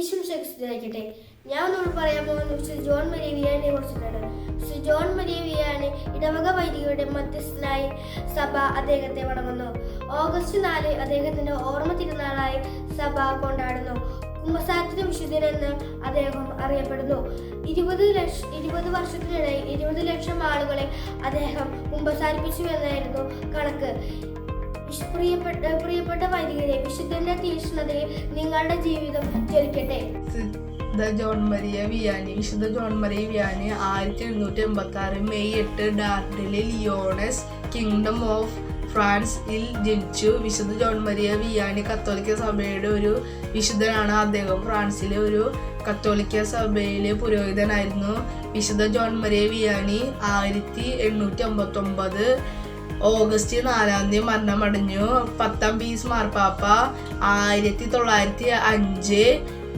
ഈശ്വരശക്തിയായിരിക്കട്ടെ. ഞാൻ നമ്മൾ പറയാൻ പോകുന്ന വിശുദ്ധ ജോൺ മരിയ വിയാനിയെ കുറിച്ചിട്ടാണ്. വിശുദ്ധ ജോൺ മരിയ വിയാനി ഇടവക വൈദികരുടെ മധ്യസ്ഥനായി സഭ അദ്ദേഹത്തെ വണങ്ങുന്നു. ഓഗസ്റ്റ് 4 അദ്ദേഹത്തിന്റെ ഓർമ്മ തിരുനാളായി സഭ കൊണ്ടാടുന്നു. കുമ്പസാരത്തിന് വിശുദ്ധനെന്ന് അദ്ദേഹം അറിയപ്പെടുന്നു. 20 വർഷത്തിനിടെ 20 ലക്ഷം ആളുകളെ അദ്ദേഹം കുമ്പസാരിപ്പിച്ചു എന്നായിരുന്നു കണക്ക്. പ്രിയപ്പെട്ട വൈദികരെ, വിശുദ്ധന്റെ തീക്ഷ്ണതയിൽ നിങ്ങളുടെ ജീവിതം ജ്വലിക്കട്ടെ. വിശുദ്ധ ജോൺ മരിയ വിയാനി 1786 മെയ് 8 ഡാർഡിലെ ലിയോണസ് കിങ്ഡം ഓഫ് ഫ്രാൻസിൽ ജനിച്ചു. വിശുദ്ധ ജോൺ മരിയ വിയാനി കത്തോലിക്ക സഭയുടെ ഒരു വിശുദ്ധനാണ്. അദ്ദേഹം ഫ്രാൻസിലെ ഒരു കത്തോലിക്ക സഭയിലെ പുരോഹിതനായിരുന്നു. വിശുദ്ധ ജോൺ മരിയ വിയാനി 1859 ഓഗസ്റ്റ് 4 മരണമടഞ്ഞു. 10ാം പീസ് മാർപ്പാപ്പ 1905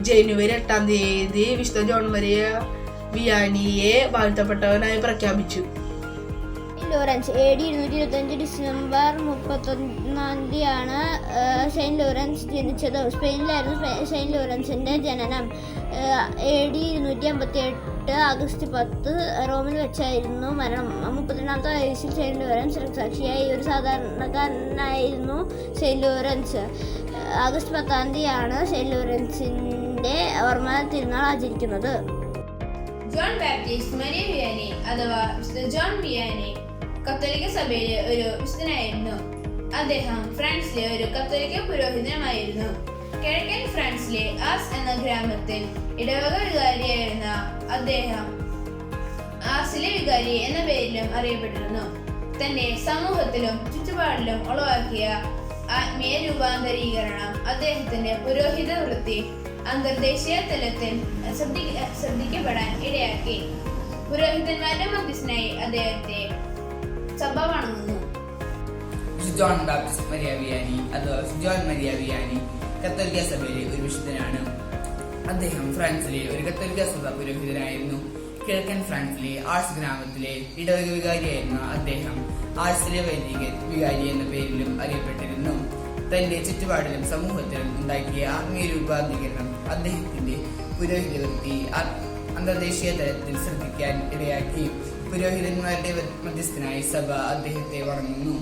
ജനുവരി 8 വിശുദ്ധ ജോൺ മരിയ വിയാനിയെ വാഴ്ത്തപ്പെട്ടവനായി പ്രഖ്യാപിച്ചു. Lawrence AD 225 December 31 saint Lawrence ജനിച്ചത്. സ്പെയിനിലായിരുന്നു സെയിൻറ്റ് ലോറൻസിൻ്റെ ജനനം. AD 258 ആഗസ്റ്റ് 10 റോമിൽ വെച്ചായിരുന്നു മരണം. 32ാമത്തെ വയസ്സിൽ സെയിൻറ്റ് ലോറൻസ് രക്തസാക്ഷിയായി. ഒരു സാധാരണക്കാരനായിരുന്നു സെയിൻറ്റ് ലോറൻസ്. ആഗസ്റ്റ് 10 സെയിൻറ്റ് ലോറൻസിൻ്റെ ഓർമ്മ തിരുനാൾ ആചരിക്കുന്നത്. ജോൺ ബാപ്റ്റിസ്റ്റ് മരിയ വിയാനി അഥവാ വിശുദ്ധ ജോൺ വിയാനി കത്തോലിക്ക സഭയിലെ ഒരു വിശുദ്ധനായിരുന്നു. അദ്ദേഹം ഫ്രാൻസിലെ ഒരു കത്തോലിക്ക പുരോഹിതനുമായിരുന്നു. കിഴക്കൻ ഫ്രാൻസിലെ ആസ് എന്ന ഗ്രാമത്തിൽ ഇടവക വികാരിയായിരുന്ന അദ്ദേഹം ആസിലെ വികാരി എന്ന പേരിലും അറിയപ്പെട്ടിരുന്നു. തന്റെ സമൂഹത്തിലും ചുറ്റുപാടിലും ഉളവാക്കിയ ആത്മീയ രൂപാന്തരീകരണം അദ്ദേഹത്തിന്റെ പുരോഹിത വൃത്തി അന്തർദേശീയ തലത്തിൽ ശ്രദ്ധിക്കപ്പെടാൻ ഇടയാക്കി. പുരോഹിതന്മാരുടെ മധ്യസ്ഥനായി അദ്ദേഹത്തെ സഭ വണങ്ങുന്നു. ജോൺ ബാപ്റ്റിസ്റ്റ് മരിയ വിയാനി അഥവാ ജോൺ മരിയ വിയാനി കത്തോലിക്ക സഭയിലെ ഒരു വിശുദ്ധനാണ്. അദ്ദേഹം ഫ്രാൻസിലെ ഒരു കത്തോലിക്ക സഭ പുരോഹിതനായിരുന്നു. കിഴക്കൻ ഫ്രാൻസിലെ ആഴ്സ് ഗ്രാമത്തിലെ ഇടവക വികാരിയായിരുന്ന അദ്ദേഹം ആഴ്സിലെ വൈദിക വികാരി എന്ന പേരിലും അറിയപ്പെട്ടിരുന്നു. തന്റെ ചുറ്റുപാടിലും സമൂഹത്തിലും ഉണ്ടാക്കിയ ആത്മീയ രൂപാന്തരീകരണം അദ്ദേഹത്തിന്റെ പുരോഹിത വൃത്തി അന്തർദേശീയ തലത്തിൽ ശ്രദ്ധിക്കാൻ ഇടയാക്കി. പുരോഹിതന്മാരുടെ മധ്യസ്ഥനായി സഭ അദ്ദേഹത്തെ വണങ്ങുന്നു.